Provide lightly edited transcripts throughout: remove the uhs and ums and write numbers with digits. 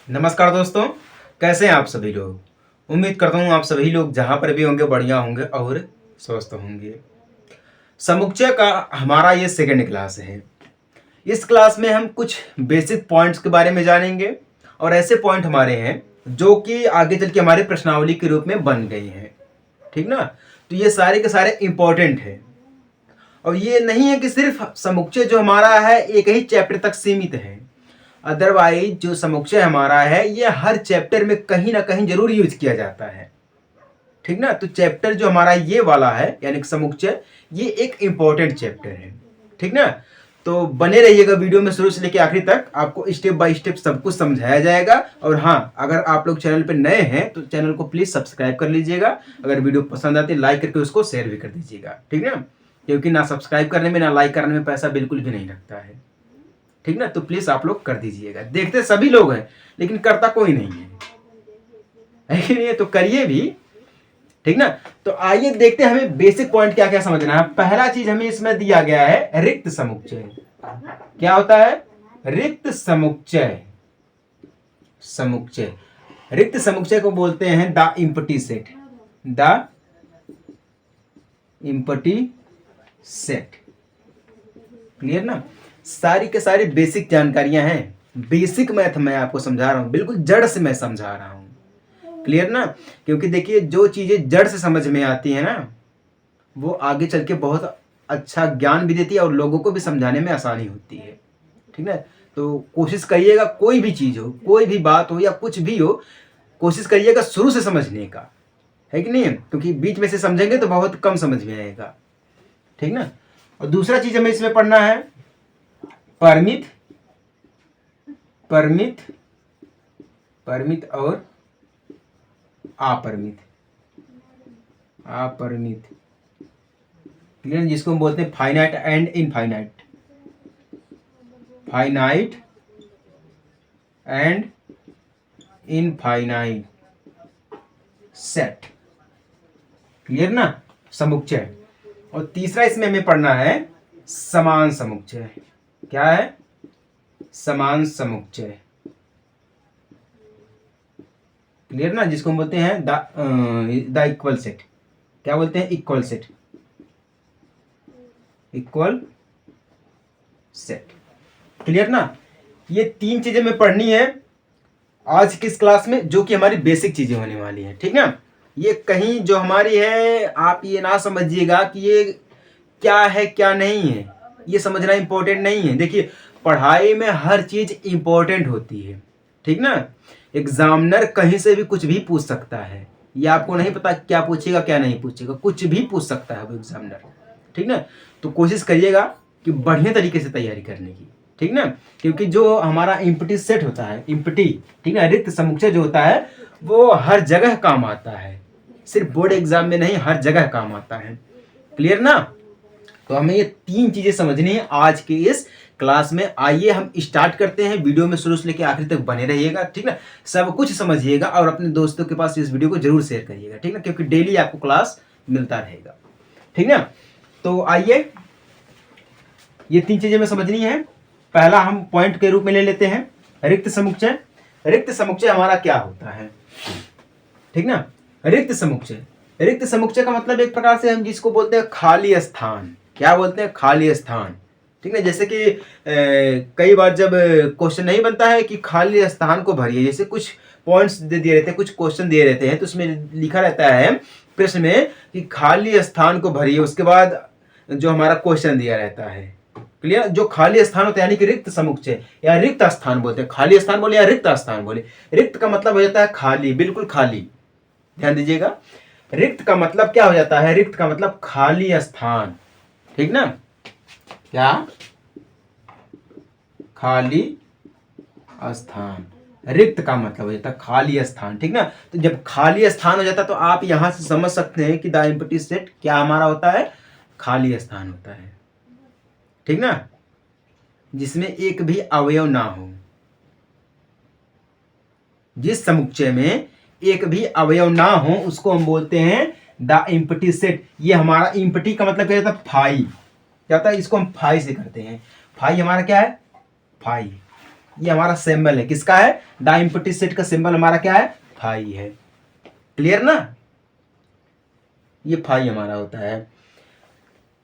नमस्कार दोस्तों, कैसे हैं आप सभी लोग। उम्मीद करता हूँ आप सभी लोग जहाँ पर भी होंगे बढ़िया होंगे और स्वस्थ होंगे। समुच्चय का हमारा ये सेकंड क्लास है। इस क्लास में हम कुछ बेसिक पॉइंट्स के बारे में जानेंगे और ऐसे पॉइंट हमारे हैं जो कि आगे चल के हमारे प्रश्नावली के रूप में बन गई हैं। ठीक ना। तो ये सारे के सारे इंपॉर्टेंट हैं और ये नहीं है कि सिर्फ समुच्चय जो हमारा है एक ही चैप्टर तक सीमित है। अदरवाइज जो समुच्चय हमारा है ये हर चैप्टर में कहीं ना कहीं जरूर यूज किया जाता है। ठीक ना। तो चैप्टर जो हमारा ये वाला है यानी कि समुच्चय, ये एक इंपॉर्टेंट चैप्टर है। ठीक ना। तो बने रहिएगा वीडियो में शुरू से लेकर आखिरी तक, आपको स्टेप बाय स्टेप सब कुछ समझाया जाएगा। और हाँ, अगर आप लोग चैनल पर नए हैं तो चैनल को प्लीज सब्सक्राइब कर लीजिएगा। अगर वीडियो पसंद आती है लाइक करके उसको शेयर भी कर दीजिएगा। ठीक ना। क्योंकि ना सब्सक्राइब करने में ना लाइक करने में पैसा बिल्कुल भी नहीं लगता है। ठीक ना। तो प्लीज आप लोग कर दीजिएगा। देखते सभी लोग हैं लेकिन करता कोई नहीं है कि नहीं। तो करिए भी। ठीक ना। तो आइए देखते हैं हमें बेसिक पॉइंट क्या क्या समझना है। पहला चीज हमें इसमें दिया गया है रिक्त समुच्चय। क्या होता है? रिक्त समुच्चय। समुच्चय, रिक्त समुच्चय को बोलते हैं the empty set. The empty set. Clear ना। सारी के सारी बेसिक जानकारियां हैं। बेसिक मैथ मैं आपको समझा रहा हूं, बिल्कुल जड़ से मैं समझा रहा हूं। क्लियर ना। क्योंकि देखिए जो चीजें जड़ से समझ में आती है ना वो आगे चल के बहुत अच्छा ज्ञान भी देती है और लोगों को भी समझाने में आसानी होती है। ठीक है। तो कोशिश करिएगा, कोई भी चीज हो, कोई भी बात हो या कुछ भी हो, कोशिश करिएगा शुरू से समझने का, है कि नहीं। क्योंकि बीच में से समझेंगे तो बहुत कम समझ में आएगा। ठीक ना। और दूसरा चीज हमें इसमें पढ़ना है परिमित, परिमित, परिमित और अपरिमित। अपरिमित, क्लियर, जिसको हम बोलते हैं finite and infinite. Finite and infinite set. Clear ना। समुच्चय। और तीसरा इसमें हमें पढ़ना है समान समुच्चय। क्या है? समान समुच्चय। क्लियर ना, जिसको हम बोलते हैं द इक्वल सेट। क्या बोलते हैं? Equal set. Equal set. Clear ना। ये तीन चीजें हमें पढ़नी है आज की इस क्लास में, जो कि हमारी बेसिक चीजें होने वाली हैं। ठीक ना। ये कहीं जो हमारी है आप ये ना समझिएगा कि ये क्या है क्या नहीं है, ये समझना इंपॉर्टेंट नहीं है। देखिए पढ़ाई में हर चीज इंपॉर्टेंट होती है। ठीक ना। एग्जामिनर कहीं से भी कुछ भी पूछ सकता है, ये आपको नहीं पता क्या पूछेगा क्या नहीं पूछेगा, कुछ भी पूछ सकता है वो एग्जामिनर। ठीक ना। तो कोशिश करिएगा कि बढ़िया तरीके से तैयारी करने की। ठीक ना। क्योंकि जो हमारा इम्पटी सेट होता है, इम्पटी, ठीक ना, रिक्त समुच्चय जो होता है वो हर जगह काम आता है, सिर्फ बोर्ड एग्जाम में नहीं, हर जगह काम आता है। क्लियर ना। तो हमें ये तीन चीजें समझनी है आज की इस क्लास में। आइए हम स्टार्ट करते हैं। वीडियो में शुरू से लेकर आखिर तक बने रहिएगा। ठीक ना। सब कुछ समझिएगा और अपने दोस्तों के पास इस वीडियो को जरूर शेयर करिएगा। ठीक ना। क्योंकि डेली आपको क्लास मिलता रहेगा। ठीक ना। तो आइए ये तीन चीजें हमें समझनी है। पहला हम पॉइंट के रूप में ले लेते हैं रिक्त समुच्चय। रिक्त समुच्चय हमारा क्या होता है? ठीक ना। रिक्त समुच्चय, रिक्त समुच्चय का मतलब एक प्रकार से हम जिसको बोलते हैं खाली स्थान। क्या बोलते हैं? खाली स्थान। ठीक है। जैसे कि कई बार जब क्वेश्चन नहीं बनता है कि खाली स्थान को भरिए, जैसे कुछ पॉइंट्स दे दिए रहते हैं, कुछ क्वेश्चन दिए रहते हैं, तो उसमें लिखा रहता है प्रश्न में कि खाली स्थान को भरिए, उसके बाद जो हमारा क्वेश्चन दिया रहता है। क्लियर। जो खाली स्थान होता है यानी कि रिक्त समुच्चय या रिक्त स्थान बोलते हैं। खाली स्थान बोले या रिक्त स्थान बोले, रिक्त का मतलब हो जाता है खाली, बिल्कुल खाली। ध्यान दीजिएगा, रिक्त का मतलब क्या हो जाता है? रिक्त का मतलब खाली स्थान। ठीक ना। क्या? खाली स्थान। रिक्त का मतलब हो जाता है खाली स्थान। ठीक ना। तो जब खाली स्थान हो जाता है तो आप यहां से समझ सकते हैं कि द एम्प्टी सेट क्या हमारा होता है? खाली स्थान होता है। ठीक ना। जिसमें एक भी अवयव ना हो। जिस समुच्चय में एक भी अवयव ना हो उसको हम बोलते हैं द इम्पटी सेट। ये हमारा इम्पटी का मतलब क्या होता है? फाई। क्या होता है? इसको हम फाई से करते हैं। फाई हमारा क्या है? फाई। ये हमारा सिंबल है, किसका है? द एम्प्टी सेट का सिंबल हमारा क्या है? फाई है। क्लियर ना? ये फाई हमारा होता है।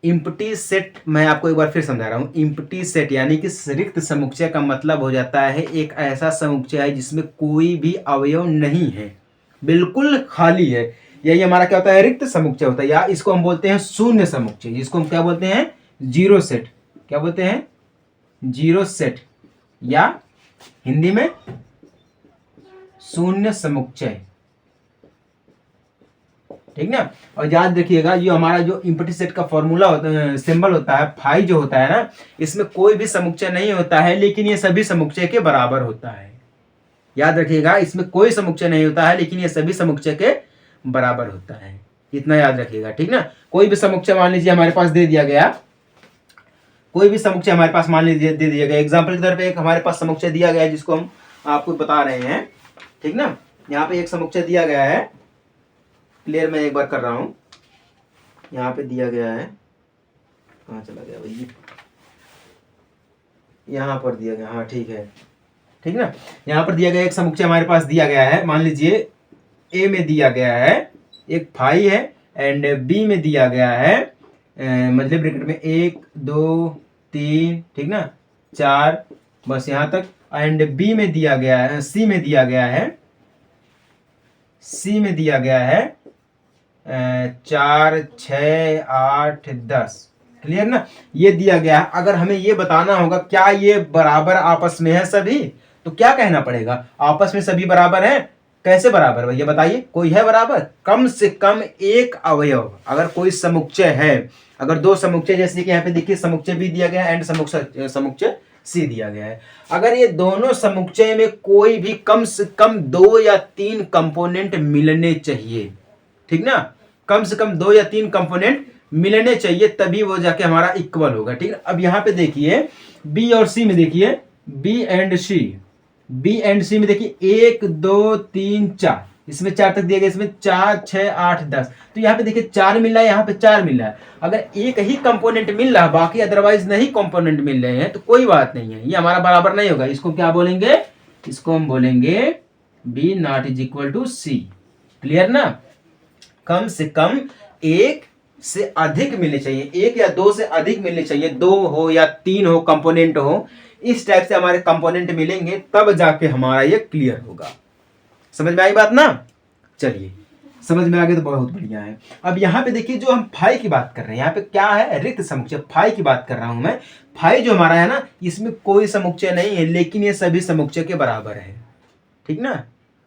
इम्प्टी सेट मैं आपको एक बार फिर समझा रहा हूँ। इम्प्टी सेट यानी कि रिक्त समुच्चय का मतलब हो जाता है एक ऐसा समुच्चय है जिसमें कोई भी अवयव नहीं है, बिल्कुल खाली है। यही हमारा क्या होता है? रिक्त समुच्चय होता है, या इसको हम बोलते हैं शून्य समुच्चय, जिसको हम क्या बोलते हैं? Zero set. क्या बोलते हैं? जीरो सेट, या हिंदी में शून्य समुच्चय। ठीक ना? और याद रखिएगा, ये हमारा जो इम्प्टी सेट का फॉर्मूला होता है, सिंबल होता है, फाई जो होता है ना, इसमें कोई भी समुच्चय नहीं होता है, लेकिन ये सभी समुच्चय के बराबर होता है। याद रखिएगा, इसमें कोई समुच्चय नहीं होता है, लेकिन ये सभी समुच्चय के बराबर होता है। इतना याद रखिएगा, ठीक ना? कोई भी समुच्चय मान लीजिए हमारे पास दे दिया गया, कोई भी समुच्चय हमारे पास मान लीजिए दे दिया गया, एग्जाम्पल के तौर पे एक हमारे पास समुच्चय दिया गया है जिसको हम आपको बता रहे हैं। ठीक ना? यहाँ पे एक समुच्चय दिया गया है, क्लियर मैं एक बार कर रहा हूं। यहाँ पे दिया गया है, कहाँ चला गया भाई? यहाँ पर दिया गया, हाँ ठीक है, ठीक ना? यहाँ पर दिया गया एक समुच्चय हमारे पास दिया गया है, मान लीजिए ए में दिया गया है एक फाई है, एंड बी में दिया गया है मतलब ब्रैकेट में 1 2 3, ठीक ना, 4, बस यहाँ तक। एंड बी में दिया गया है, सी में दिया गया है, सी में दिया गया है 4 6 8 10। क्लियर ना? ये दिया गया है। अगर हमें ये बताना होगा क्या ये बराबर आपस में है सभी, तो क्या कहना पड़ेगा? आपस में सभी बराबर हैं। कैसे बराबर भैया बताइए? कोई है बराबर? कम से कम एक अवयव, अगर कोई समुच्चय है, अगर दो समुच्चय, जैसे कि यहाँ पे देखिए समुच्चय बी दिया गया है एंड समुच्चय सी दिया गया है, अगर ये दोनों समुच्चय में कोई भी कम से कम 2 या 3 कंपोनेंट मिलने चाहिए, ठीक ना, कम से कम 2 या 3 कंपोनेंट मिलने चाहिए, तभी वो जाके हमारा इक्वल होगा। ठीक है? अब यहाँ पे देखिए बी और सी में, देखिए B and C, B and C में देखिए 1 2 3 4, इसमें 4 तक दिया गया, इसमें 4 6 8 10, तो यहाँ पे देखिए 4 मिल रहा है, यहाँ पे 4 मिल रहा है। अगर एक ही कंपोनेंट मिल रहा है, बाकी अदरवाइज नहीं कंपोनेंट मिल रहे हैं, तो कोई बात नहीं है, ये हमारा बराबर नहीं होगा। इसको क्या बोलेंगे? इसको हम बोलेंगे B not is equal to C. Clear ना? कम से कम एक से अधिक मिलने चाहिए, 1 या 2 से अधिक मिलने चाहिए, 2 हो या 3 हो कंपोनेंट हो, इस टाइप से हमारे कंपोनेंट मिलेंगे, तब जाके हमारा ये क्लियर होगा। समझ में आई बात ना? चलिए, समझ में आ गया तो बहुत बढ़िया है। अब यहाँ पे देखिए जो हम फाई की बात कर रहे हैं, यहाँ पे क्या है? रिक्त समुच्चय, फाई की बात कर रहा हूं मैं। फाई जो हमारा है ना, इसमें कोई समुच्चय नहीं है, लेकिन ये सभी समुच्चय के बराबर है। ठीक ना?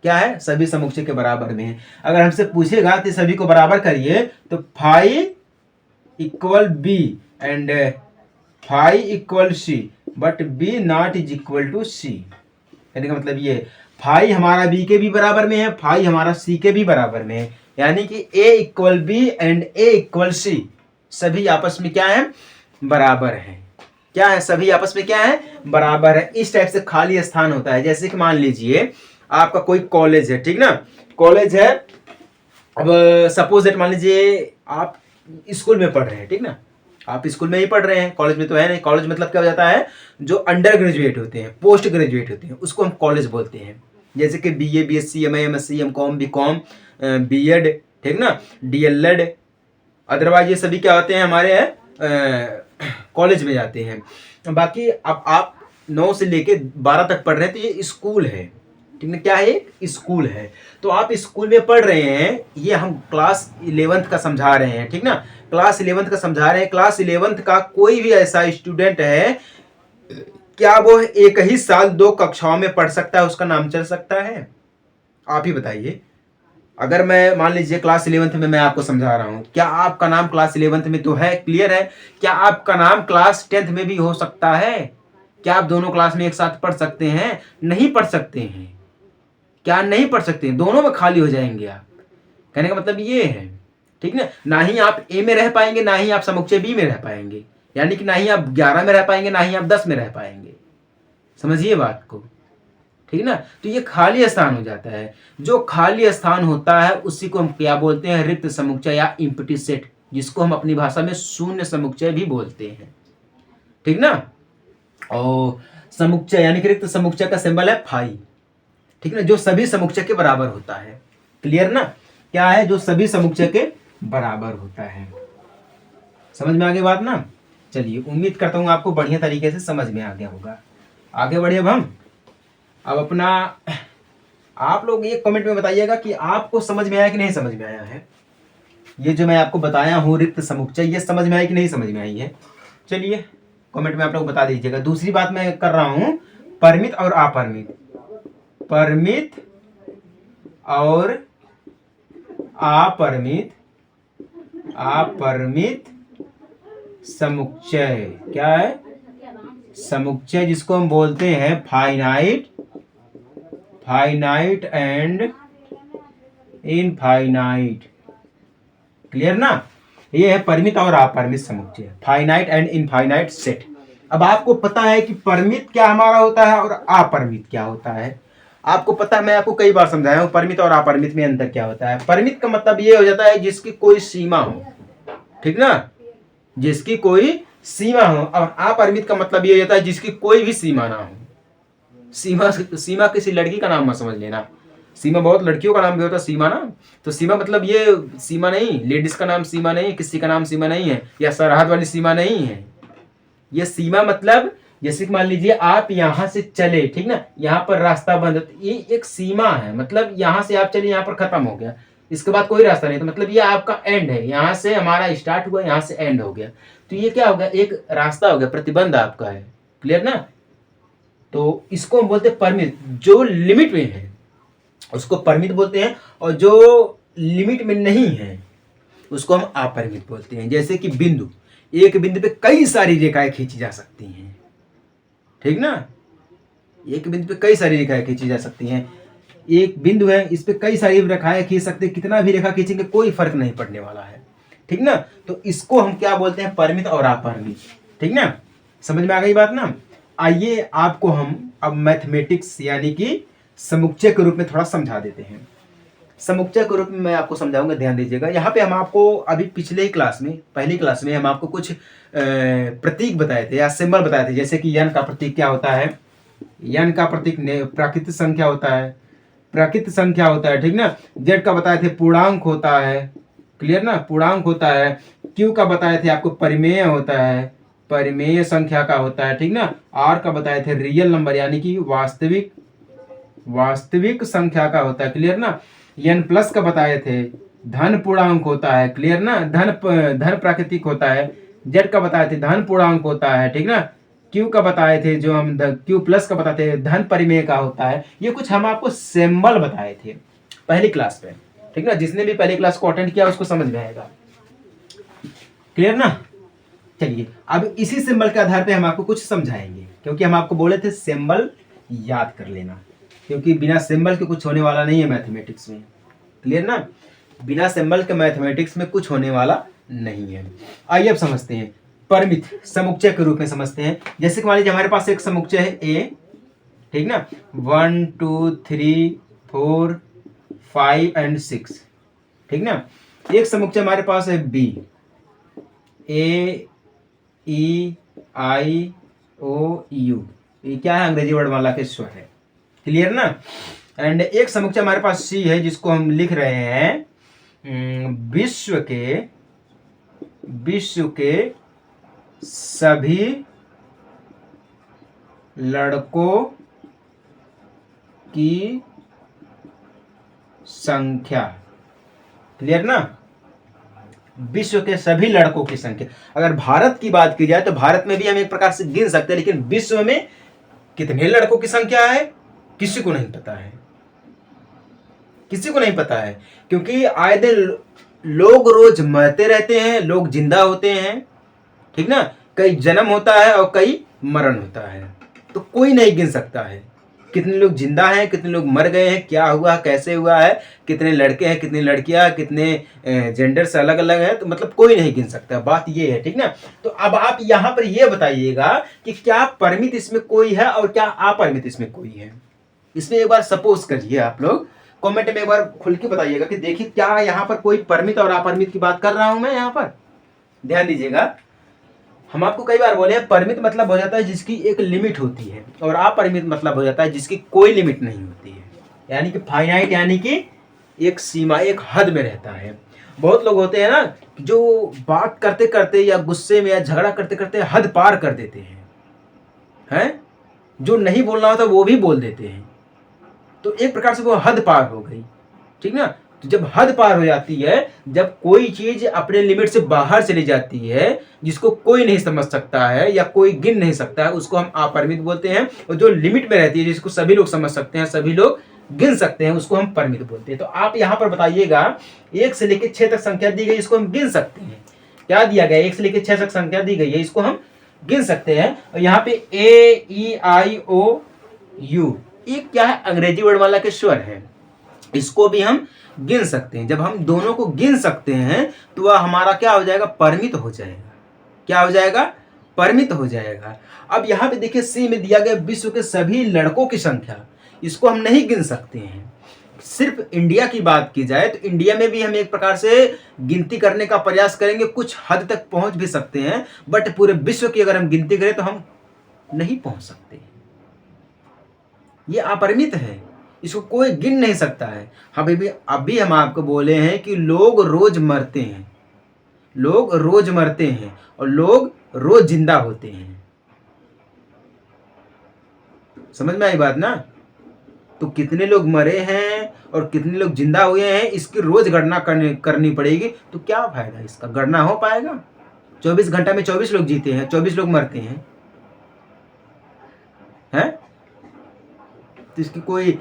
क्या है? सभी समुच्चय के बराबर में है। अगर हमसे पूछेगा तो सभी को बराबर करिए, तो phi equal B and phi equal C, but B not is equal to C. कहने का मतलब ये, फाई हमारा बी के भी बराबर में है, फाई हमारा सी के भी बराबर में है, यानी कि A equal B and A equal C, सभी आपस में क्या है? बराबर है। क्या है? सभी आपस में क्या है? बराबर है। इस टाइप से खाली स्थान होता है। जैसे कि मान लीजिए आपका कोई कॉलेज है, ठीक ना, कॉलेज है, अब सपोज दैट मान लीजिए आप स्कूल में पढ़ रहे हैं, ठीक ना, आप स्कूल में ही पढ़ रहे हैं, कॉलेज में तो है नहीं। कॉलेज मतलब क्या हो जाता है? जो अंडर ग्रेजुएट होते हैं, पोस्ट ग्रेजुएट होते हैं, उसको हम कॉलेज बोलते हैं। जैसे कि BA BSc MA MSc MCOM BCom B.Ed, ठीक ना, DLED, अदरवाइज ये सभी क्या होते हैं? हमारे कॉलेज में जाते हैं। बाकी अब आप 9 से लेके 12 तक पढ़ रहे हैं, तो ये स्कूल है, ठीक है? क्या है? स्कूल है। तो आप स्कूल में पढ़ रहे हैं, ये हम क्लास 11th का समझा रहे हैं, ठीक ना, क्लास 11th का समझा रहे हैं। क्लास 11th का कोई भी ऐसा स्टूडेंट है, क्या वो एक ही साल 2 कक्षाओं में पढ़ सकता है? उसका नाम चल सकता है? आप ही बताइए। अगर मैं मान लीजिए क्लास 11th में मैं आपको समझा रहा हूं, क्या आपका नाम क्लास 11th में तो है, क्लियर है? क्या आपका नाम क्लास 10th में भी हो सकता है? क्या आप दोनों क्लास में एक साथ पढ़ सकते हैं? नहीं पढ़ सकते हैं। क्या नहीं पढ़ सकते हैं? दोनों में खाली हो जाएंगे आप। कहने का मतलब ये है, ठीक ना? ना ही आप ए में रह पाएंगे, ना ही आप समुच्चय बी में रह पाएंगे, यानी कि ना ही आप 11 में रह पाएंगे, ना ही आप 10 में रह पाएंगे। समझिए बात को, ठीक ना? तो ये खाली स्थान हो जाता है। जो खाली स्थान होता है उसी को हम क्या बोलते हैं? रिक्त समुच्चय या इम्प्टी सेट, जिसको हम अपनी भाषा में शून्य समुच्चय भी बोलते हैं, ठीक ना? और समुच्चय यानी कि रिक्त समुच्चय का सिंबल है फाई, ठीक है ना, जो सभी समुच्चय के बराबर होता है। क्लियर ना, क्या है, जो सभी समुच्चय के बराबर होता है। समझ में आ गई बात ना। चलिए, उम्मीद करता हूँ आपको बढ़िया तरीके से समझ में आ गया होगा। आगे बढ़े अब हम। अब अपना आप लोग ये कमेंट में बताइएगा कि आपको समझ में आया कि नहीं समझ में आया है। ये जो मैं आपको बताया हूँ रिक्त समुच्चय, ये समझ में आई कि नहीं समझ में आई है। चलिए कमेंट में आप लोग बता दीजिएगा। दूसरी बात मैं कर रहा हूँ, परिमित और अपरिमित, परिमित और अपरिमित, अपरिमित समुच्चय। क्या है, समुच्चय जिसको हम बोलते हैं finite, finite and infinite. Clear ना, ये है परिमित और अपरिमित समुच्चय, फाइनाइट एंड इनफाइनाइट सेट। अब आपको पता है कि परिमित क्या हमारा होता है और अपरिमित क्या होता है। आपको पता है, मैं आपको कई बार समझाया हूं परिमित और अपरिमित में अंतर क्या होता है। परिमित का मतलब ये हो जाता है जिसकी कोई सीमा हो, ठीक ना, जिसकी कोई सीमा हो। और अपरिमित का मतलब ये हो जाता है जिसकी कोई भी सीमा ना हो। सीमा, सीमा किसी लड़की का नाम मत समझ लेना। सीमा बहुत लड़कियों का नाम भी होता है सीमा ना। तो सीमा मतलब ये सीमा नहीं, लेडीज का नाम सीमा नहीं, किसी का नाम सीमा नहीं है, या सरहद वाली सीमा नहीं है। ये सीमा मतलब जैसे कि मान लीजिए आप यहाँ से चले, ठीक ना, यहाँ पर रास्ता बंद है, तो ये एक सीमा है। मतलब यहाँ से आप चले, यहाँ पर खत्म हो गया, इसके बाद कोई रास्ता नहीं, तो मतलब ये आपका एंड है। यहाँ से हमारा स्टार्ट हुआ, यहाँ से एंड हो गया, तो ये क्या हो गया, एक रास्ता हो गया, प्रतिबंध आपका है। क्लियर ना। तो इसको हम बोलते हैं परिमित, जो लिमिट में है उसको परिमित बोलते हैं, और जो लिमिट में नहीं है उसको हम अपरिमित बोलते हैं। जैसे कि बिंदु, एक बिंदु पे कई सारी रेखाएं खींची जा सकती हैं, ठीक ना, एक बिंदु पे कई सारी रेखाएं खींची जा सकती हैं। एक बिंदु है, इस पे कई सारी रेखाएं खींच सकते हैं, कितना भी रेखा खींचेंगे कोई फर्क नहीं पड़ने वाला है, ठीक ना। तो इसको हम क्या बोलते हैं, परिमित और अपरिमित, ठीक ना। समझ में आ गई बात ना। आइए आपको हम अब मैथमेटिक्स यानी कि समुच्चय के रूप में थोड़ा समझा देते हैं। समुच्चय के रूप में मैं आपको समझाऊंगा, ध्यान दीजिएगा। यहाँ पे हम आपको अभी पिछले ही क्लास में, पहली क्लास में हम आपको कुछ प्रतीक बताए थे या सिंबल बताए थे। जैसे कि यन का प्रतीक क्या होता है, यन का प्रतीक प्राकृतिक संख्या होता है, प्राकृतिक संख्या होता है, ठीक ना। जेड का बताए थे पूर्णांक होता है, क्लियर ना, पूर्णांक होता है। क्यू का बताए थे आपको परिमेय होता है, परिमेय संख्या का होता है, ठीक ना। आर का बताए थे रियल नंबर यानी कि वास्तविक, वास्तविक संख्या का होता है, क्लियर ना। एन प्लस का बताए थे धन पूर्णांक होता है, क्लियर ना, धन प्राकृतिक होता है। जेड का बताए थे धन पूर्णांक होता है, ठीक ना। क्यू का बताए थे, जो हम क्यू प्लस का बताते हैं धन परिमेय का होता है। ये कुछ हम आपको सिंबल बताए थे पहली क्लास पे, ठीक ना। जिसने भी पहली क्लास को अटेंड किया उसको समझ में आएगा, क्लियर ना। चलिए अब इसी सिंबल के आधार पे हम आपको कुछ समझाएंगे, क्योंकि हम आपको बोले थे सिंबल याद कर लेना, क्योंकि बिना सिंबल के कुछ होने वाला नहीं है मैथमेटिक्स में, क्लियर ना। बिना सिंबल के मैथमेटिक्स में कुछ होने वाला नहीं है। आइए अब समझते हैं, परिमित समुच्चय के रूप में समझते हैं। जैसे कि मान लीजिए हमारे पास एक समुच्चय है ए, ठीक ना, 1 2 3 4 5 एंड 6, ठीक ना। एक समुच्चय हमारे पास है B, A E I O you, ये क्या है, अंग्रेजी वर्णमाला के स्वर है, क्लियर ना। एंड एक समुच्चय हमारे पास सी है, जिसको हम लिख रहे हैं विश्व के सभी लड़कों की संख्या, क्लियर ना, विश्व के सभी लड़कों की संख्या। अगर भारत की बात की जाए तो भारत में भी हम एक प्रकार से गिन सकते हैं, लेकिन विश्व में कितने लड़कों की संख्या है किसी को नहीं पता है, किसी को नहीं पता है, क्योंकि आए दिन लोग रोज मरते रहते हैं, लोग जिंदा होते हैं, ठीक ना। कई जन्म होता है और कई मरण होता है, तो कोई नहीं गिन सकता है कितने लोग जिंदा हैं, कितने लोग मर गए हैं, क्या हुआ, कैसे हुआ है, कितने लड़के हैं, कितनी लड़कियां, कितने जेंडर से अलग अलग हैं, तो मतलब कोई नहीं गिन सकता। बात ये है, ठीक ना। तो अब आप यहाँ पर ये बताइएगा कि क्या परिमित इसमें कोई है और क्या अपरिमित इसमें कोई है। इसमें एक बार सपोज करिए, आप लोग कमेंट में एक बार खुल के बताइएगा कि देखिए क्या यहाँ पर कोई परिमित और अपरिमित की बात कर रहा हूं मैं। यहाँ पर ध्यान दीजिएगा, हम आपको कई बार बोले हैं परिमित मतलब हो जाता है जिसकी एक लिमिट होती है, और अपरिमित मतलब हो जाता है जिसकी कोई लिमिट नहीं होती है। यानी कि फाइनाइट यानी कि एक सीमा, एक हद में रहता है। बहुत लोग होते हैं ना जो बात करते करते या गुस्से में या झगड़ा करते करते हद पार कर देते हैं, जो नहीं बोलना होता वो भी बोल देते हैं। तो एक प्रकार से वो हद पार हो गई, ठीक ना। तो जब हद पार हो जाती है, जब कोई चीज अपने लिमिट से बाहर चली जाती है, जिसको कोई नहीं समझ सकता है या कोई गिन नहीं सकता है, उसको हम अपरिमित बोलते हैं। और जो लिमिट में रहती है, जिसको सभी लोग समझ सकते हैं, सभी लोग गिन सकते हैं, उसको हम परिमित बोलते हैं। तो आप यहाँ पर बताइएगा 1 से लेकर 6 तक संख्या दी गई, इसको हम गिन सकते हैं। क्या दिया गया? 1 से लेकर 6 तक संख्या दी गई है, इसको हम गिन सकते हैं। और यहाँ पे AEIOU, ये क्या है? अंग्रेजी वर्णमाला के स्वर है, इसको भी हम गिन सकते हैं। जब हम दोनों को गिन सकते हैं तो वह हमारा क्या हो जाएगा? परिमित हो जाएगा। क्या हो जाएगा? परिमित हो जाएगा। अब यहाँ पे देखिए सी में दिया गया विश्व के सभी लड़कों की संख्या, इसको हम नहीं गिन सकते हैं। सिर्फ इंडिया की बात की जाए तो इंडिया में भी हम एक प्रकार से गिनती करने का प्रयास करेंगे, कुछ हद तक पहुंच भी सकते हैं, बट पूरे विश्व की अगर हम गिनती करें तो हम नहीं पहुंच सकते। ये अपरिमित है, इसको कोई गिन नहीं सकता है। अभी हम आपको बोले हैं कि लोग रोज मरते हैं, लोग रोज मरते हैं और लोग रोज जिंदा होते हैं। समझ में आई बात ना? तो कितने लोग मरे हैं और कितने लोग जिंदा हुए हैं, इसकी रोज गणना करनी पड़ेगी। तो क्या फायदा इसका? गणना हो पाएगा? 24 घंटा में 24 लोग जीते हैं, 24 लोग मरते हैं, हैं? तो इसकी कोई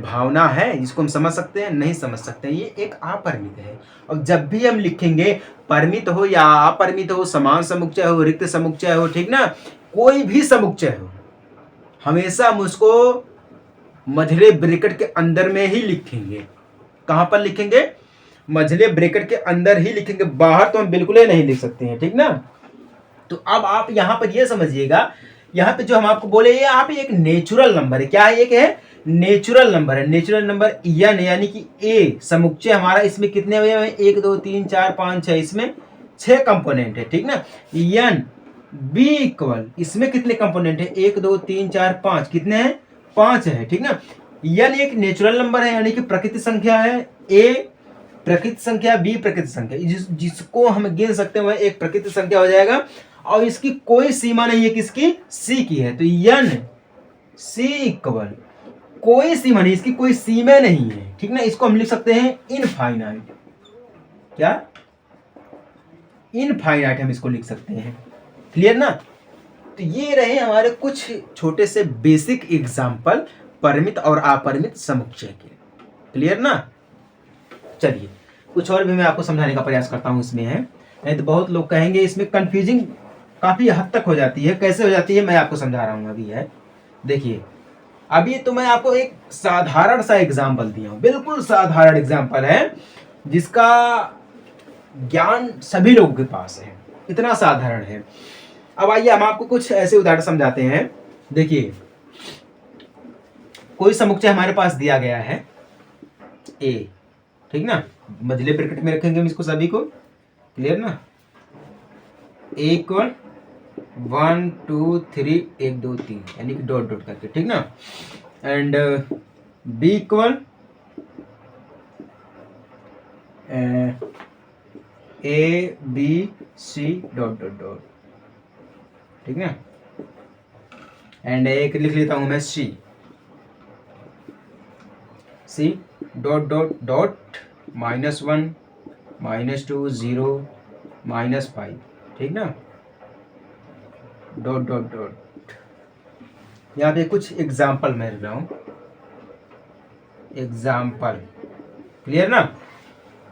भावना है जिसको हम समझ सकते हैं? नहीं समझ सकते हैं। ये एक अपरिमित है। और जब भी हम लिखेंगे, परिमित हो या अपरिमित हो, समान समुच्चय हो, रिक्त समुच्चय हो, ठीक ना, कोई भी समुच्चय हो, हमेशा हम उसको मझले ब्रैकेट के अंदर में ही लिखेंगे। कहां पर लिखेंगे? मझले ब्रैकेट के अंदर ही लिखेंगे, बाहर तो हम बिल्कुल ही नहीं लिख सकते हैं, ठीक ना। तो अब आप यहां पर यह समझिएगा, यहाँ पे जो हम आपको बोले, ये यहाँ पे एक नेचुरल नंबर है। क्या है? एक है नेचुरल नंबर है। नेचुरल नंबर एन यानी कि ए समुच्चय हमारा, इसमें कितने हुए हैं? 1 2 3 4 5 6, इसमें 6 कंपोनेंट है, ठीक ना। एन बी इक्वल, इसमें कितने कंपोनेंट है? 1 2 3 4 5, कितने हैं? 5 है, ठीक ना। एन एक नेचुरल नंबर है, यानी कि प्रकृति संख्या है। ए प्रकृति संख्या, बी प्रकृति संख्या, जिसको हम गिन सकते हैं वह एक प्रकृति संख्या हो जाएगा। और इसकी कोई सीमा नहीं है, किसकी? सी की है। तो एन सी इक्वल, कोई सीमा नहीं, इसकी कोई सीमा नहीं है, ठीक ना। इसको हम लिख सकते हैं इनफाइनाइट। क्या? इनफाइनाइट हम इसको लिख सकते हैं। क्लियर ना? तो ये रहे हमारे कुछ छोटे से बेसिक एग्जाम्पल परिमित और अपरिमित समुच्चय के। क्लियर ना? चलिए कुछ और भी मैं आपको समझाने का प्रयास करता हूं इसमें है, नहीं तो बहुत लोग कहेंगे इसमें कंफ्यूजिंग काफी हद तक हो जाती है। कैसे हो जाती है मैं आपको समझा रहा हूं अभी है। देखिए अभी तो मैं आपको एक साधारण सा एग्जाम्पल दिया हूं, बिल्कुल साधारण एग्जाम्पल है जिसका ज्ञान सभी लोगों के पास है, इतना साधारण है। अब आइए हम आपको कुछ ऐसे उदाहरण समझाते हैं। देखिए कोई समुच्चय हमारे पास दिया गया है ए, ठीक ना, मझले ब्रैकेट में रखेंगे हम इसको सभी को। क्लियर ना? ए इक्वल 1 2 3 1 2 3 यानी कि डॉट डॉट करके, ठीक ना। And B equal A B C dot dot dot, ठीक ना। एंड एक लिख लेता हूं मैं सी डॉट डॉट डॉट -1 -2 0 -5, ठीक ना, डॉट डॉट डॉट। यहाँ पे कुछ एग्जाम्पल मैं रहा हूं, एग्जाम्पल। क्लियर ना?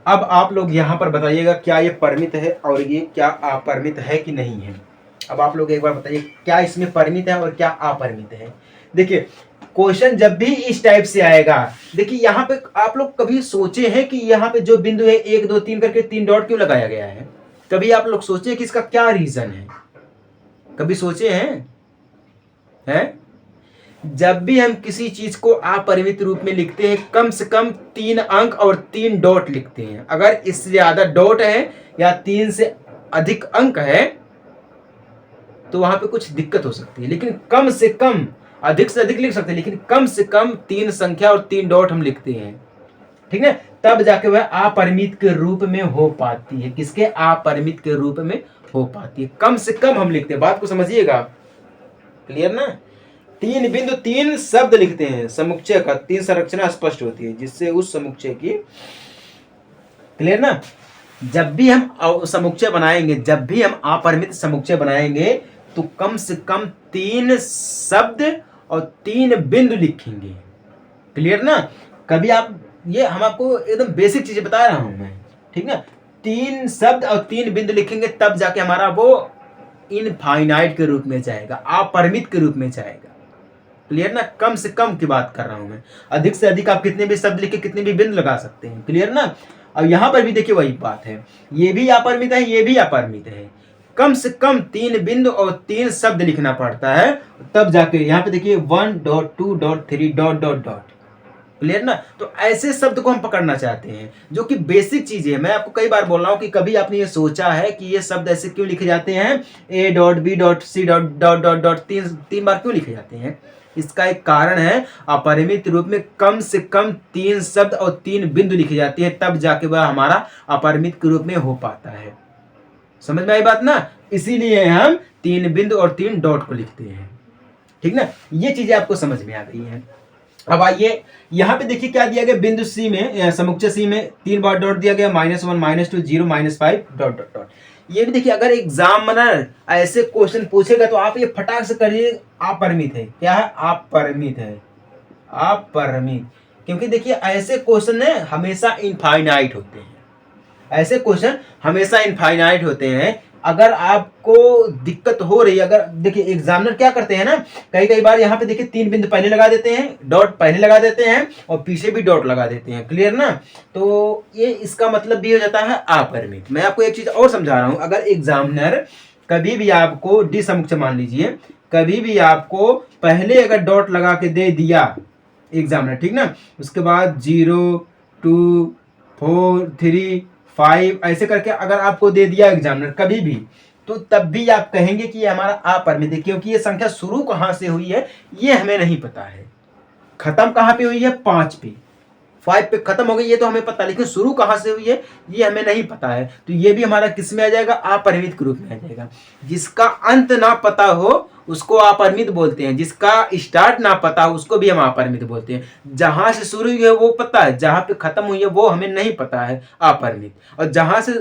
अब आप लोग यहाँ पर बताइएगा क्या ये परिमित है और ये क्या अपरिमित है कि नहीं है। अब आप लोग एक बार बताइए क्या इसमें परिमित है और क्या अपरिमित है। देखिए क्वेश्चन जब भी इस टाइप से आएगा, देखिए यहाँ पे आप लोग कभी सोचे हैं कि यहाँ पे जो बिंदु है 1 2 3 करके 3 डॉट क्यों लगाया गया है? कभी आप लोग सोचे कि इसका क्या रीजन है? कभी सोचे हैं? जब भी हम किसी चीज को अपरिमित रूप में लिखते हैं, कम से कम 3 अंक और 3 डॉट लिखते हैं। अगर इससे ज्यादा डॉट है या 3 से अधिक अंक है तो वहाँ पे कुछ दिक्कत हो सकती है, लेकिन कम से कम, अधिक से अधिक लिख सकते हैं, लेकिन कम से कम 3 संख्या और 3 डॉट हम लिखते हैं, ठीक है, तब जाके वह अपरिमित के रूप में हो पाती है। किसके? अपरिमित के रूप में हो पाती है। कम से कम हम लिखते हैं, बात को समझिएगा, क्लियर ना? 3 बिंदु 3 शब्द लिखते हैं, समुच्चय का 3 संरचना स्पष्ट होती है, जिससे उस समुच्चय की, क्लियर ना? जब भी हम समुच्चय बनाएंगे, जब भी हम अपरिमित समुच्चय बनाएंगे, तो कम से कम 3 शब्द और 3 बिंदु लिखेंगे, क्लियर ना? कभी आप, ये हम आपको एकदम बेसिक चीजें बता रहा हूं मैं, ठीक ना? 3 शब्द और 3 बिंदु लिखेंगे, तब जाके हमारा वो इनफाइनाइट के रूप में जाएगा, अपरिमित के रूप में जाएगा, क्लियर ना? कम से कम की बात कर रहा हूं मैं, अधिक से अधिक आप कितने भी शब्द लिख के कितने भी बिंदु लगा सकते हैं, क्लियर ना? अब यहां पर भी देखिए वही बात है, ये भी अपरिमित है, ये भी अपरिमित है, कम से कम 3 बिंदु और 3 शब्द लिखना पड़ता है, तब जाके यहाँ पे देखिए 1 dot 2 dot 3 dot dot dot, clear ना? तो ऐसे शब्द को हम पकड़ना चाहते हैं, जो कि बेसिक चीजें है। मैं आपको कई बार बोल रहा हूं कि कभी आपने ये सोचा है कि ये शब्द ऐसे क्यों लिखे जाते हैं, A dot B dot C dot dot dot dot 3 बार क्यों लिखे जाते हैं? इसका एक कारण है, अपरिमित रूप में कम से कम 3 शब्द और 3 बिंदु लिखे जाती है, तब जाके वह हमारा अपरिमित के रूप में हो पाता है। समझ में आई बात ना? इसीलिए हम 3 बिंदु और 3 डॉट को लिखते हैं, ठीक ना? ये चीजें आपको समझ में आ गई हैं। अब आइए यहाँ पे देखिए क्या दिया गया, बिंदु सी में, समुच्चय सी में 3 बार डॉट दिया गया, -1 -2 0 -5 डॉट डॉट डॉट। ये भी देखिए, अगर एग्जामिनर ऐसे क्वेश्चन पूछेगा तो आप ये फटाक से करिए, अपरिमित है। क्या है? अपरिमित है, अपरिमित। क्योंकि देखिए ऐसे क्वेश्चन हमेशा इनफाइनाइट होते हैं, ऐसे क्वेश्चन हमेशा इनफाइनाइट होते हैं। अगर आपको दिक्कत हो रही है, अगर देखिए एग्जामिनर क्या करते हैं ना, कई बार यहाँ पे देखिए 3 बिंदु पहले लगा देते हैं, डॉट पहले लगा देते हैं और पीछे भी डॉट लगा देते हैं, क्लियर ना? तो ये इसका मतलब भी हो जाता है अपरिमित। मैं आपको एक चीज और समझा रहा हूं, अगर एग्जामिनर कभी भी आपको डी समुच्चय मान लीजिए, कभी भी आपको पहले अगर डॉट लगा के दे दिया एग्जामिनर, ठीक ना, उसके बाद 0 2 4 3 5 ऐसे करके अगर आपको दे दिया एग्जामिनर कभी भी, तो तब भी आप कहेंगे कि ये हमारा अपरिमित है, क्योंकि ये संख्या शुरू कहां से हुई है ये हमें नहीं पता है, खत्म कहां पे हुई है, 5 पे, 5 पे खत्म हो गई ये तो हमें पता, लेकिन शुरू कहां से हुई है ये हमें नहीं पता है। तो ये भी हमारा किस में आ जाएगा? अपरिमित के रूप में आ जाएगा। जिसका अंत ना पता हो उसको अपरिमित बोलते हैं, जिसका स्टार्ट ना पता हो उसको भी हम अपरिमित बोलते हैं। जहां से शुरू हुई है वो पता है, जहां पे खत्म हुई है वो हमें नहीं पता है, अपरिमित। और जहां से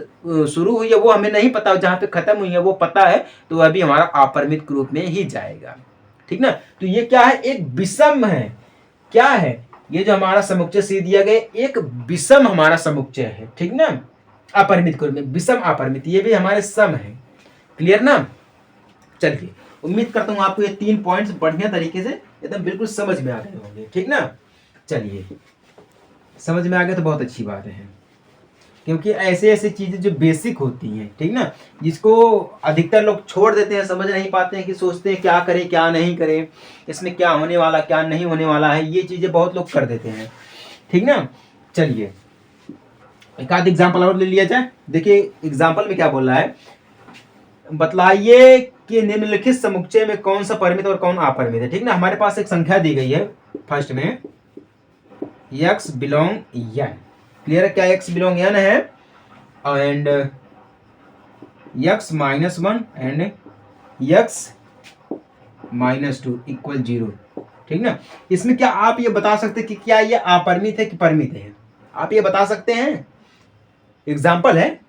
शुरू हुई है वो हमें नहीं पता, और जहां पे खत्म हुई है वो पता है, तो वह भी हमारा अपरिमित के रूप में ही जाएगा, ठीक ना? तो ये क्या है? एक विषम है। क्या है? ये जो हमारा समुच्चय सी दिया गया एक विषम हमारा समुच्चय है, ठीक ना? अपरिमित के रूप में, विषम अपरिमित, ये भी हमारे सम है, क्लियर ना? चलिए, उम्मीद करता हूं आपको ये 3 पॉइंट्स बढ़िया तरीके से एकदम बिल्कुल समझ में आ गए होंगे, ठीक ना? चलिए, समझ में आ गया तो बहुत अच्छी बात है, क्योंकि ऐसे ऐसे चीजें जो बेसिक होती हैं, ठीक ना, जिसको अधिकतर लोग छोड़ देते हैं, समझ नहीं पाते हैं, कि सोचते हैं क्या करें क्या नहीं करें, इसमें क्या होने वाला क्या नहीं होने वाला है, ये चीजें बहुत लोग कर देते हैं, ठीक ना? चलिए एक आध एग्जाम्पल और ले लिया जाए। देखिए एग्जाम्पल में क्या बोल रहा है, बतलाइए कि निम्नलिखित समुच्चय में कौन सा परिमित और कौन अपरिमित है, ठीक ना? हमारे पास एक संख्या दी गई है, फर्स्ट में x बिलोंग n, क्लियर है? क्या x बिलोंग n है, and x -1 and x -2 equal 0, ठीक ना? इसमें क्या आप ये बता सकते हैं कि क्या ये अपरिमित है कि परिमित है? आप ये बता सकते हैं, एग्जाम्पल है,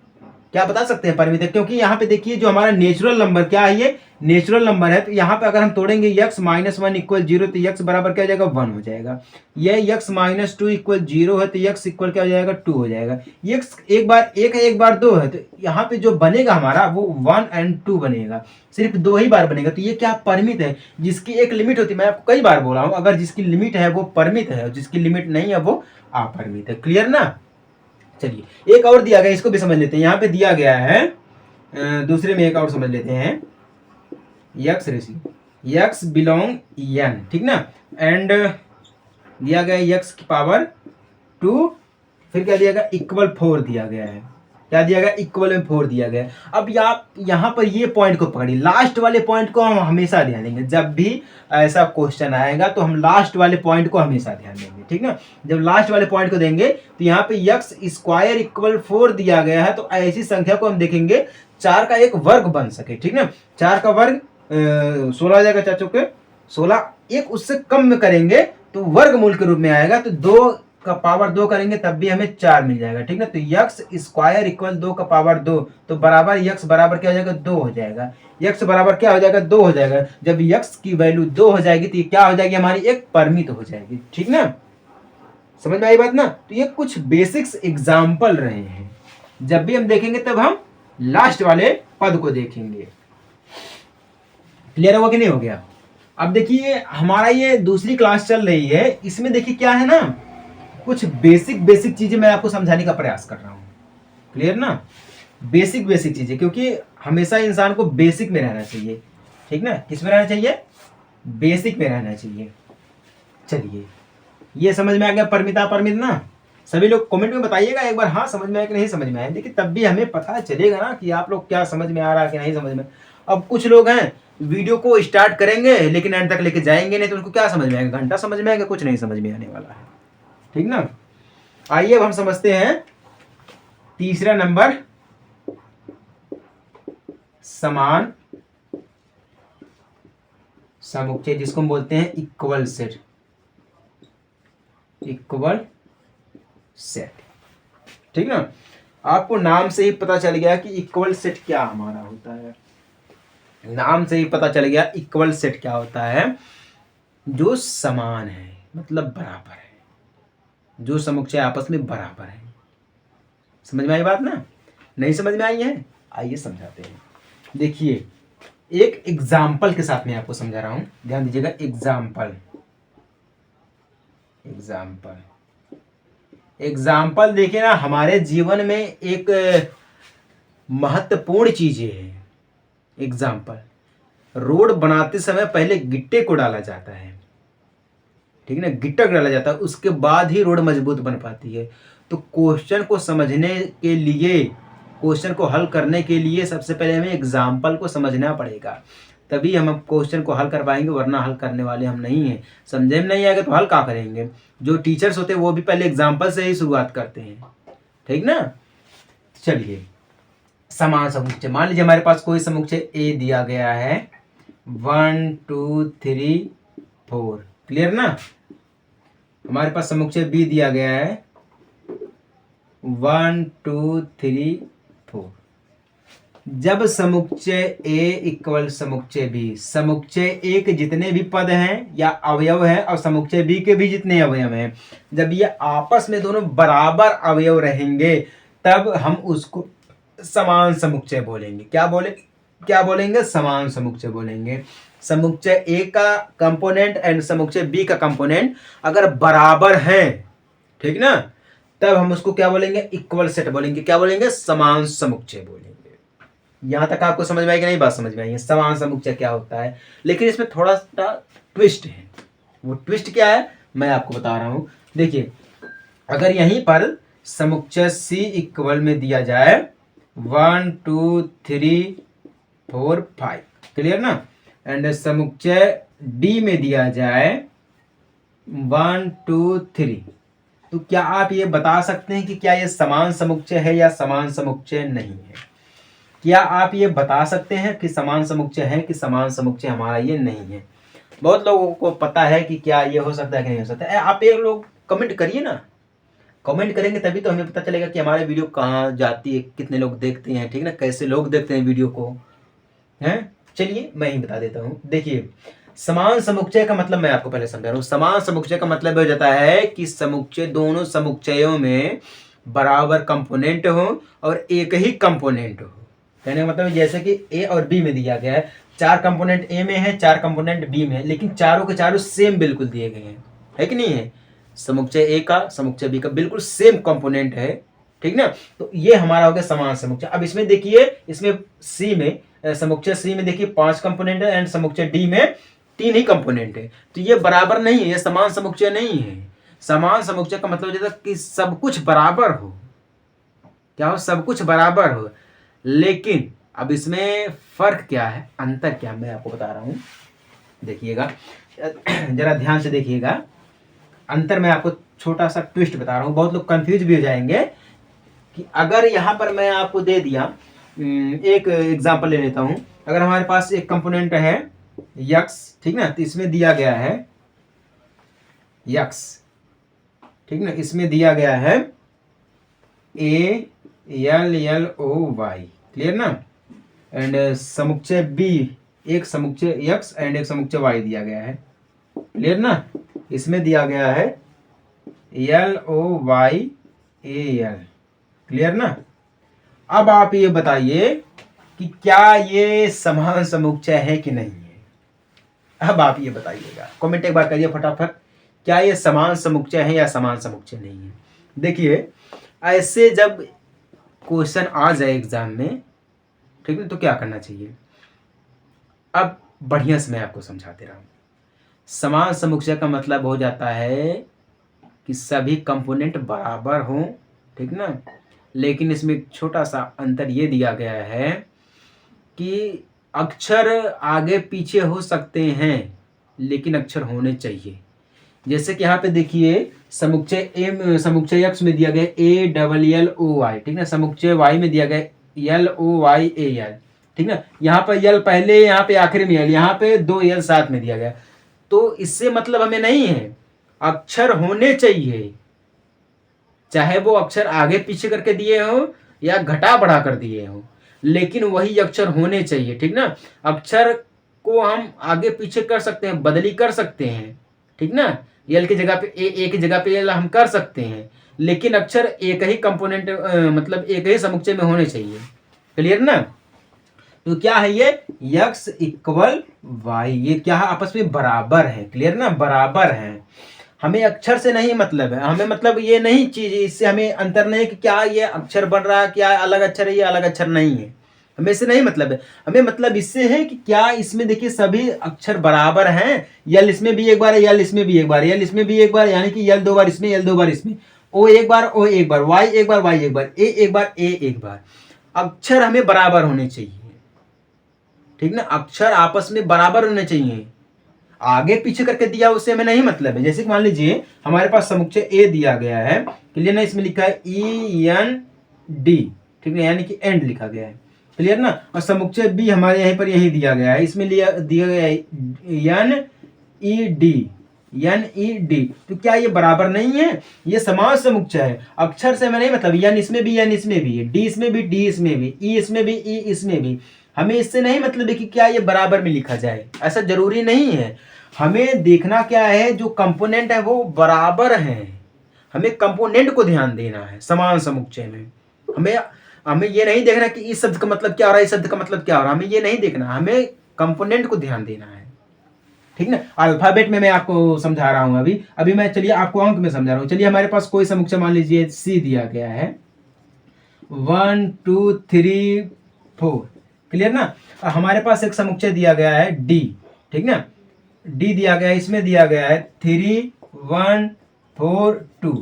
क्या बता सकते हैं परिमित है? क्योंकि यहाँ पे देखिए जो हमारा नेचुरल नंबर, क्या है ये? नेचुरल नंबर है। तो यहाँ पे अगर हम तोड़ेंगे x -1 इक्वल 0, तो x बराबर क्या हो जाएगा? 1 हो जाएगा। ये x -2 इक्वल 0 है, तो x इक्वल क्या हो जाएगा? 2 हो जाएगा। x एक बार 1 है, एक बार 2 है, तो यहाँ पे जो बनेगा हमारा वो 1 और 2 बनेगा, सिर्फ 2 ही बार बनेगा। तो ये क्या? परिमित है, जिसकी एक लिमिट होती है। मैं आपको कई बार बोला हूँ, अगर जिसकी लिमिट है वो परिमित है, और जिसकी लिमिट नहीं है वो अपरिमित है, क्लियर ना? चलिए एक और दिया गया, इसको भी समझ लेते हैं। यहाँ पे दिया गया है, दूसरे में एक और समझ लेते हैं, x बिलोंग n, ठीक ना? एंड दिया गया x की पावर 2, फिर क्या दिया गया? इक्वल 4 दिया गया है, क्या दिया गया, इक्वल में 4 दिया गया। अब यहाँ पर ये पॉइंट को पकड़िए, लास्ट वाले पॉइंट को हम हमेशा ध्यान देंगे। जब भी ऐसा क्वेश्चन आएगा तो हम लास्ट वाले पॉइंट को हमेशा ध्यान देंगे, ठीक ना। जब लास्ट वाले पॉइंट को देंगे तो यहाँ पे x स्क्वायर इक्वल 4 दिया गया है, तो ऐसी संख्या को हम देखेंगे 4 का एक वर्ग बन सके, ठीक ना। 4 का वर्ग 16 आ जाएगा चाचू के, 16 एक उससे कम में करेंगे तो वर्गमूल के रूप में आएगा, तो 2 का पावर 2 करेंगे तब भी हमें 4 मिल जाएगा, ठीक ना। तो x स्क्वायर इक्वल 2 का पावर 2, तो बराबर x बराबर क्या हो जाएगा, 2 हो जाएगा। x बराबर क्या हो जाएगा, 2 हो जाएगा। जब x की वैल्यू 2 हो जाएगी तो ये क्या हो जाएगी, हमारी एक परिमित हो जाएगी, ठीक ना। समझ में आई बात ना। तो ये कुछ बेसिक्स एग्जाम्पल रहे हैं, जब भी हम देखेंगे तब हम लास्ट वाले पद को देखेंगे। क्लियर हुआ कि नहीं हो गया। अब देखिए हमारा ये दूसरी क्लास चल रही है, इसमें देखिए क्या है ना, कुछ बेसिक चीजें मैं आपको समझाने का प्रयास कर रहा हूँ। क्लियर ना, बेसिक चीजें, क्योंकि हमेशा इंसान को बेसिक में रहना चाहिए, ठीक ना। किस में रहना चाहिए, बेसिक में रहना चाहिए। चलिए ये समझ में आ गया, परमिता परमित ना। सभी लोग कमेंट में बताइएगा एक बार, हाँ समझ में आया कि नहीं समझ में आया। देखिए तब भी हमें पता चलेगा ना कि आप लोग क्या समझ में आ रहा है कि नहीं समझ में। अब कुछ लोग हैं वीडियो को स्टार्ट करेंगे लेकिन एंड तक लेके जाएंगे नहीं, तो उनको क्या समझ में आएगा, घंटा समझ में आएगा, कुछ नहीं समझ में आने वाला है, ठीक ना। आइए अब हम समझते हैं तीसरा नंबर, समान समुच्चय, जिसको हम बोलते हैं इक्वल सेट। इक्वल सेट, ठीक ना। आपको नाम से ही पता चल गया कि इक्वल सेट क्या हमारा होता है। नाम से ही पता चल गया इक्वल सेट क्या होता है, जो समान है, मतलब बराबर है, जो समुच्चय आपस में बराबर है। समझ में आई बात ना, नहीं समझ में आई है, आइए समझाते हैं। देखिए एक एग्जाम्पल के साथ मैं आपको समझा रहा हूं, ध्यान दीजिएगा। एग्जाम्पल देखिए ना, हमारे जीवन में एक महत्वपूर्ण चीज है एग्जाम्पल। रोड बनाते समय पहले गिट्टे को डाला जाता है, ठीक है ना, गिट्टा डाला जाता है, उसके बाद ही रोड मजबूत बन पाती है। तो क्वेश्चन को समझने के लिए, क्वेश्चन को हल करने के लिए सबसे पहले हमें एग्जाम्पल को समझना पड़ेगा, तभी हम क्वेश्चन को हल कर पाएंगे, वरना हल करने वाले हम नहीं हैं। समझे में नहीं आएगा तो हल क्या करेंगे। जो टीचर्स होते हैं वो भी पहले एग्जाम्पल से ही शुरुआत करते हैं, ठीक ना। चलिए समान समुच्चय, मान लीजिए हमारे पास कोई समुच्चय ए दिया गया है, 1 2 3 4, क्लियर ना। हमारे पास समुच्चय बी दिया गया है, 1 2 3 4। जब समुच्चय ए इक्वल समुच्चय बी, समुच्चय ए के जितने भी पद हैं या अवयव हैं और समुच्चय बी के भी जितने अवयव हैं, जब ये आपस में दोनों बराबर अवयव रहेंगे तब हम उसको समान समुच्चय बोलेंगे। क्या बोलेंगे, समान समुच्चय बोलेंगे। समुच्चय ए का कंपोनेंट एंड समुच्चय बी का कंपोनेंट अगर बराबर है, ठीक ना, तब हम उसको क्या बोलेंगे, इक्वल सेट बोलेंगे। क्या बोलेंगे, समान समुच्चय बोलेंगे। यहां तक आपको समझ में आई कि नहीं, बात समझ में आई है, समान समुच्चय क्या होता है। लेकिन इसमें थोड़ा सा ट्विस्ट है, वो ट्विस्ट क्या है मैं आपको बता रहा हूं। देखिए अगर यहीं पर समुच्चय सी इक्वल में दिया जाए 1 2 3 4 5, क्लियर ना, एंड समुच्चय डी में दिया जाए 1 2 3, तो क्या आप ये बता सकते हैं कि क्या ये समान समुच्चय है या समान समुच्चय नहीं है। क्या आप ये बता सकते हैं कि समान समुच्चय है कि समान समुच्चय हमारा ये नहीं है। बहुत लोगों को पता है कि क्या ये हो सकता है कि नहीं हो सकता है। आप एक लोग कमेंट करिए ना, कमेंट करेंगे तभी तो हमें पता चलेगा कि हमारे वीडियो कहाँ जाती है, कितने लोग देखते हैं, ठीक ना, कैसे लोग देखते हैं वीडियो को, हैं। चलिए मैं ही बता देता हूँ। देखिए समान समुच्चय का मतलब मैं आपको पहले समझा रहा हूँ। समान समुच्चय का मतलब हो जाता है कि समुच्चय, दोनों समुच्चयों में बराबर कंपोनेंट हो और एक ही कंपोनेंट हो। कहने का मतलब जैसे कि ए और बी में दिया गया है, 4 कंपोनेंट ए में है, 4 कंपोनेंट बी में है, लेकिन चारों के चारों सेम बिल्कुल दिए गए हैं, है कि नहीं है। समुच्चय ए का समुच्चय बी का बिल्कुल सेम कंपोनेंट है, ठीक ना। तो ये हमारा हो गया समान समुच्चय। अब इसमें देखिए, इसमें सी में, समुच्चय सी में देखिए 5 कंपोनेंट है एंड समुच्चय डी में 3 ही कंपोनेंट है, तो ये बराबर नहीं है, ये समान समुच्चय नहीं है। समान समुच्चय का मतलब होता है कि सब कुछ बराबर हो। क्या हो, सब कुछ बराबर हो। लेकिन अब इसमें फर्क क्या है, अंतर क्या, मैं आपको बता रहा हूँ, देखिएगा जरा ध्यान से देखिएगा। अंतर मैं आपको छोटा सा ट्विस्ट बता रहा हूँ, बहुत लोग कंफ्यूज भी हो जाएंगे कि अगर यहाँ पर मैं आपको दे दिया, एक एग्जांपल ले लेता हूँ। अगर हमारे पास एक कंपोनेंट है यक्स, ठीक ना, तो इसमें दिया गया है यक्स, ठीक ना, इसमें दिया गया है A L L O Y, clear ना, एंड समुच्चय बी, एक समुच्चय यक्स एंड एक समुच्चय वाई दिया गया है, क्लियर ना। इसमें दिया गया है L O Y A L, clear ना। अब आप ये बताइए कि क्या ये समान समुच्चय है कि नहीं है। अब आप ये बताइएगा, कमेंट एक बार करिए फटाफट, क्या ये समान समुच्चय है या समान समुच्चय नहीं है। देखिए, ऐसे जब क्वेश्चन आ जाए एग्जाम में, ठीक है, तो क्या करना चाहिए। अब बढ़िया से मैं आपको समझाते रहा हूँ। समान समुच्चय का मतलब हो जाता है कि सभी कंपोनेंट बराबर हों, ठीक ना। लेकिन इसमें एक छोटा सा अंतर ये दिया गया है कि अक्षर आगे पीछे हो सकते हैं, लेकिन अक्षर होने चाहिए। जैसे कि यहाँ पे देखिए, समुच्चय ए, समुच्चय एक्स में दिया गया A double L O Y, ठीक ना, समुच्चय वाई में दिया गया L O Y A L, ठीक ना। यहाँ पर यल पहले, यहाँ पे आखिर में यल, यहाँ पे दो यल साथ में दिया गया। तो इससे मतलब हमें नहीं है, अक्षर होने चाहिए, चाहे वो अक्षर आगे पीछे करके दिए हो या घटा बढ़ा कर दिए हो, लेकिन वही अक्षर होने चाहिए, ठीक ना। अक्षर को हम आगे पीछे कर सकते हैं, बदली कर सकते हैं, ठीक ना। यल की जगह पे ए की जगह पे यल हम कर सकते हैं, लेकिन अक्षर एक ही कंपोनेंट मतलब एक ही समुच्चय में होने चाहिए, क्लियर ना। तो क्या है ये, यक्स इक्वल वाई, ये क्या है, आपस में बराबर है, क्लियर ना, बराबर है। हमें अक्षर से नहीं मतलब है, हमें मतलब ये नहीं चीज, इससे हमें अंतर नहीं कि क्या ये अक्षर बन रहा है, क्या अलग अक्षर है, ये अलग अक्षर नहीं है, हमें इससे नहीं मतलब है। हमें मतलब इससे है कि क्या इसमें देखिए सभी अक्षर बराबर हैं, यल इसमें भी एक बार है, यल इसमें भी एक बार, यल इसमें भी एक बार, यानी कि यल दो बार इसमें, यल दो बार इसमें, ओ एक बार, ओ एक बार, वाई एक बार, वाई एक बार, ए एक बार, ए एक बार। अक्षर हमें बराबर होने चाहिए, ठीक ना, अक्षर आपस में बराबर होने चाहिए। आगे पीछे करके दिया उससे हमें नहीं मतलब है। जैसे कि मान लीजिए हमारे पास समुच्चय ए दिया गया है, क्लियर ना, इसमें लिखा है ई एन डी, ठीक है, यानी कि एंड लिखा गया है, क्लियर ना। और समुच्चय बी हमारे यहीं पर यही दिया गया है, इसमें दिया गया है N E D, N E D. तो क्या ये बराबर नहीं है, ये समान समुच्चय है। अक्षर से हमें नहीं मतलब, एन इसमें भी, एन इसमें भी, डी इसमें भी, डी इसमें भी, ई इसमें भी, ई इसमें भी। हमें इससे नहीं मतलब है कि क्या ये बराबर में लिखा जाए, ऐसा जरूरी नहीं है। हमें देखना क्या है, जो कंपोनेंट है वो बराबर हैं, हमें कंपोनेंट को ध्यान देना है समान समुच्चय में। हमें हमें ये नहीं देखना कि इस शब्द का मतलब क्या हो रहा है, इस शब्द का मतलब क्या हो रहा है, हमें ये नहीं देखना, हमें कंपोनेंट को ध्यान देना है, ठीक ना। अल्फाबेट में मैं आपको समझा रहा हूं अभी अभी मैं, चलिए आपको अंक में समझा रहा हूं। चलिए हमारे पास कोई समुच्चय मान लीजिए सी दिया गया है, 1 2 3 4, क्लियर ना। हमारे पास एक समुच्चय दिया गया है डी, ठीक ना, डी दिया गया है, इसमें दिया गया है 3 1 4 2।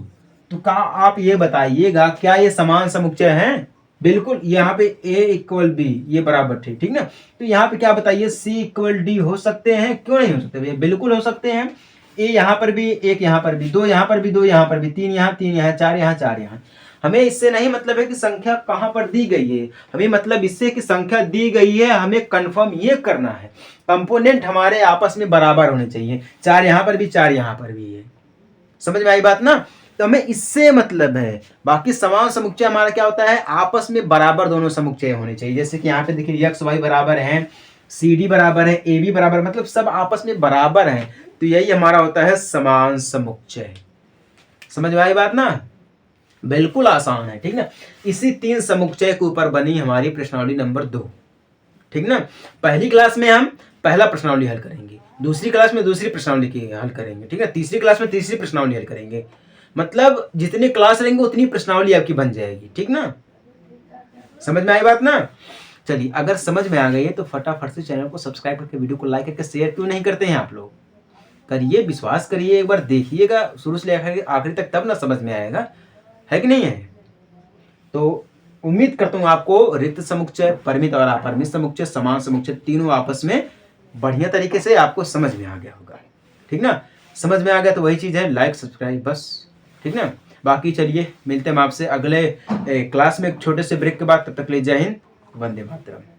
तो क्या आप ये बताइएगा, क्या ये समान समुच्चय हैं। बिल्कुल, यहाँ पे ए इक्वल बी ये बराबर थे, ठीक ना। तो यहाँ पे क्या बताइए, सी इक्वल डी हो सकते हैं, क्यों नहीं हो सकते भैया, बिल्कुल हो सकते हैं। ए यहाँ पर भी, एक यहाँ पर भी, दो यहाँ पर भी, दो यहाँ पर भी, तीन यहाँ, तीन यहाँ, चार यहाँ, चार यहाँ। हमें इससे नहीं मतलब है कि संख्या कहाँ पर दी गई है, हमें मतलब इससे कि संख्या दी गई है, हमें कंफर्म ये करना है कंपोनेंट हमारे आपस में बराबर होने चाहिए, चार यहाँ पर भी, चार यहाँ पर भी है। समझ में आई बात ना। तो हमें इससे मतलब है। बाकी समान समुच्चय हमारा क्या होता है, आपस में बराबर दोनों समुच्चय होने चाहिए। जैसे कि यहाँ पे देखिए एक्स वाई बराबर है, सी डी बराबर है, ए बी बराबर, मतलब सब आपस में बराबर हैं। तो यही हमारा होता है समान समुच्चय। समझ में आई बात ना, बिल्कुल आसान है, ठीक ना। इसी तीन समुच्चय के ऊपर बनी हमारी प्रश्नावली नंबर 2, ठीक ना। पहली क्लास में हम पहला प्रश्नावली हल करेंगे, दूसरी क्लास में दूसरी प्रश्नावली की हल करेंगे, ठीक है, तीसरी क्लास में तीसरी प्रश्नावली हल करेंगे। मतलब जितनी क्लास रहेंगे उतनी प्रश्नावली आपकी बन जाएगी, ठीक ना। समझ में आई बात ना। चलिए, अगर समझ में आ गई है तो फटाफट से चैनल को सब्सक्राइब करके वीडियो को लाइक करके शेयर क्यों नहीं करते हैं आप लोग। करिए, विश्वास करिए, एक बार देखिएगा शुरू से लेकर आखिरी तक, तब ना समझ में आएगा, है कि नहीं है। तो उम्मीद करता हूँ आपको रिक्त समुच्चय, परिमित और अपरिमित समुच्चय, समान समुच्चय तीनों आपस में बढ़िया तरीके से आपको समझ में आ गया होगा। ठीक ना, समझ में आ गया तो वही चीज़ है, लाइक सब्सक्राइब बस। ठीक ना, बाकी चलिए मिलते हैं हम आपसे अगले क्लास में एक छोटे से ब्रेक के बाद। तब तक ले जय हिंद, वंदे मातरम।